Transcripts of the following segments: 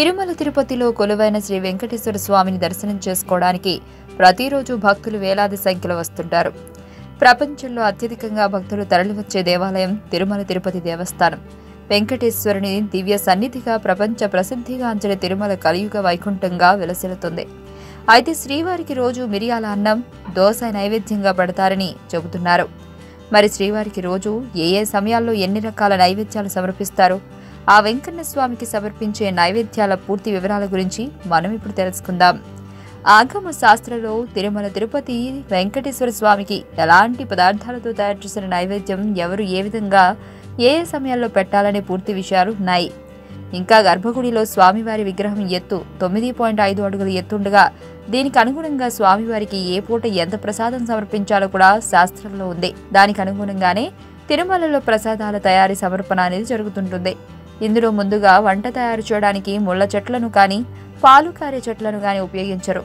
తిరుమల తిరుపతిలో కొలువైన శ్రీ వెంకటేశ్వర స్వామిని దర్శనం చేసుకోవడానికి ప్రతిరోజు భక్తులు వేలాది సంఖ్యలో వస్తుంటారు. ప్రపంచంలో అత్యధికంగా భక్తులు తరలివచ్చే దేవాలయం తిరుమల తిరుపతి దేవస్థానం. వెంకటేశ్వరుని దివ్య సన్నిధిగా ప్రపంచ ప్రసిద్ధిగాంచిన తిరుమల కలియుగ వైకుంఠంగా వెలసిల్లుతుంది. అయితే శ్రీవారికి రోజు మిరియాల అన్నం, దోస నైవేద్యంగా పెడతారని చెబుతున్నారు. మరి శ్రీవారికి రోజు ఏ సమయాల్లో ఎన్ని రకాల నైవేద్యాలు సమర్పిస్తారు? ఆ వెంకన్న స్వామికి సమర్పించే నైవేద్యాల పూర్తి వివరాల గురించి మనం ఇప్పుడు తెలుసుకుందాం. ఆగమ శాస్త్రంలో తిరుమల తిరుపతి వెంకటేశ్వర స్వామికి ఎలాంటి పదార్థాలతో తయారు చేసిన నైవేద్యం, ఎవరు ఏ విధంగా ఏ సమయాల్లో పెట్టాలనే పూర్తి విషయాలు ఉన్నాయి. ఇంకా గర్భగుడిలో స్వామివారి విగ్రహం ఎత్తు 9.5 అడుగుల ఎత్తుండగా దీనికి అనుగుణంగా స్వామివారికి ఏ పూట ఎంత ప్రసాదం సమర్పించాలో కూడా శాస్త్రంలో ఉంది. దానికి అనుగుణంగానే తిరుమలలో ప్రసాదాల తయారీ సమర్పణ అనేది జరుగుతుంటుంది. ఇందులో ముందుగా వంట తయారు చేయడానికి ముళ్ళ చెట్లను కానీ పాలు కారే చెట్లను కానీ ఉపయోగించరు.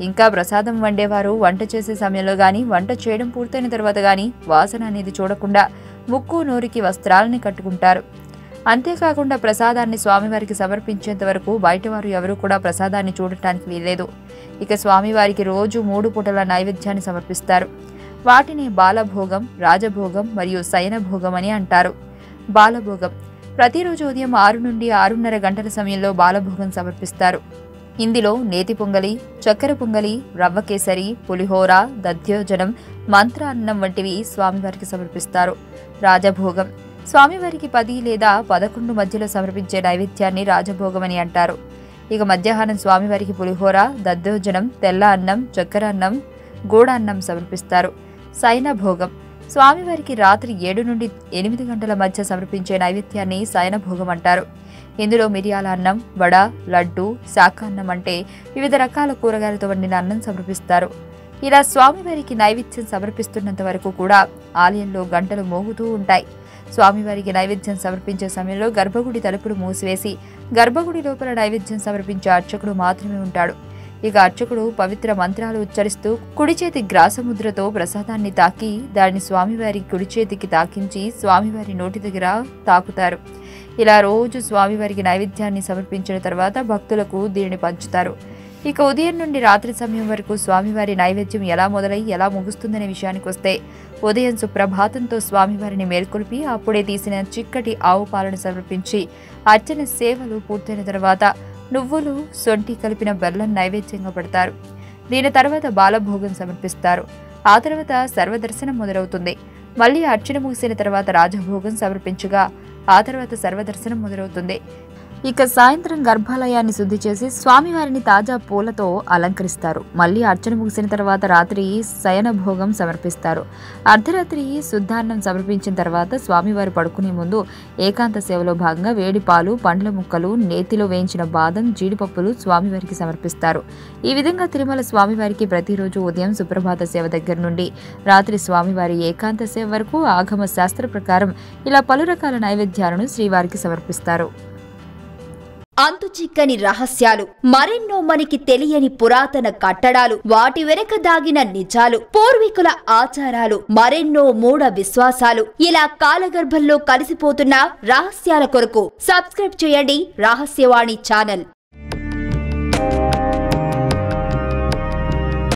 ఇంకా ప్రసాదం వండేవారు వంట చేసే సమయంలో గాని, వంట చేయడం పూర్తయిన తర్వాత గాని వాసన అనేది చూడకుండా ముక్కు నోరికి వస్త్రాలని కట్టుకుంటారు. అంతేకాకుండా ప్రసాదాన్ని స్వామివారికి సమర్పించేంత వరకు బయటవారు ఎవరూ కూడా ప్రసాదాన్ని చూడటానికి వీల్లేదు. ఇక స్వామివారికి రోజు 3 పూటల నైవేద్యాన్ని సమర్పిస్తారు. వాటిని బాలభోగం, రాజభోగం మరియు శయనభోగం అని అంటారు. బాలభోగం ప్రతిరోజు ఉదయం 6 నుండి 6:30 గంటల సమయంలో బాలభోగం సమర్పిస్తారు. ఇందులో నేతి పొంగలి, చక్కెర పొంగలి, రవ్వ కేసరి, పులిహోర, దధ్యోజనం, మంత్ర అన్నం వంటివి స్వామివారికి సమర్పిస్తారు. రాజభోగం స్వామివారికి 10 లేదా 11 మధ్యలో సమర్పించే నైవేద్యాన్ని రాజభోగం అని అంటారు. ఇక మధ్యాహ్నం స్వామివారికి పులిహోర, దద్దోజనం, తెల్ల అన్నం, చక్కెర అన్నం, గూడ అన్నం సమర్పిస్తారు. శయనభోగం స్వామివారికి రాత్రి 7 నుండి 8 గంటల మధ్య సమర్పించే నైవేద్యాన్ని శయనభోగం అంటారు. ఇందులో మిరియాల అన్నం, వడ, లడ్డు, శాకాన్నం అంటే వివిధ రకాల కూరగాయలతో వండిన అన్నం సమర్పిస్తారు. ఇలా స్వామివారికి నైవేద్యం సమర్పిస్తున్నంత వరకు కూడా ఆలయంలో గంటలు మోగుతూ ఉంటాయి. స్వామివారికి నైవేద్యం సమర్పించే సమయంలో గర్భగుడి తలుపులు మూసివేసి గర్భగుడి లోపల నైవేద్యం సమర్పించే అర్చకుడు మాత్రమే ఉంటాడు. ఇక అర్చకుడు పవిత్ర మంత్రాలు ఉచ్చరిస్తూ కుడి చేతి గ్రాసముద్రతో ప్రసాదాన్ని తాకి దాన్ని స్వామివారి కుడి చేతికి తాకించి స్వామివారి నోటి దగ్గర తాకుతారు. ఇలా రోజు స్వామివారికి నైవేద్యాన్ని సమర్పించిన తర్వాత భక్తులకు దీనిని పంచుతారు. ఇక ఉదయం నుండి రాత్రి సమయం వరకు స్వామివారి నైవేద్యం ఎలా మొదలై ఎలా ముగుస్తుందనే విషయానికి వస్తే, ఉదయం సుప్రభాతంతో స్వామివారిని మేల్కొల్పి అప్పుడే తీసిన చిక్కటి ఆవు పాలను సమర్పించి అర్చన సేవలు పూర్తయిన తర్వాత నువ్వులు, సొంటి కలిపిన బెల్లం నైవేద్యంగా పెడతారు. దీని తర్వాత బాలభోగం సమర్పిస్తారు. ఆ తర్వాత సర్వదర్శనం మొదలవుతుంది. మళ్లీ అర్చన ముగిసిన తర్వాత రాజభోగం సమర్పించగా ఆ తర్వాత సర్వదర్శనం మొదలవుతుంది. ఇక సాయంత్రం గర్భాలయాన్ని శుద్ధి చేసి స్వామివారిని తాజా పూలతో అలంకరిస్తారు. మళ్లీ అర్చన ముగిసిన తర్వాత రాత్రి శయనభోగం సమర్పిస్తారు. అర్ధరాత్రి శుద్ధాన్నం సమర్పించిన తర్వాత స్వామివారు పడుకునే ముందు ఏకాంత సేవలో భాగంగా వేడి పాలు, పండ్ల ముక్కలు, నేతిలో వేయించిన బాదం, జీడిపప్పులు స్వామివారికి సమర్పిస్తారు. ఈ విధంగా తిరుమల స్వామివారికి ప్రతిరోజు ఉదయం సుప్రభాత సేవ దగ్గర నుండి రాత్రి స్వామివారి ఏకాంత సేవ వరకు ఆగమ శాస్త్ర ప్రకారం ఇలా పలు రకాల నైవేద్యాలను శ్రీవారికి సమర్పిస్తారు. అంతుచిక్కని రహస్యాలు, మరెన్నో మనకి తెలియని పురాతన కట్టడాలు, వాటి వెనక దాగిన నిజాలు, పూర్వీకుల ఆచారాలు, మరెన్నో మూఢ విశ్వాసాలు, ఇలా కాలగర్భంలో కలిసిపోతున్న రహస్యాల కొరకు సబ్స్క్రైబ్ చేయండి రహస్యవాణి ఛానల్.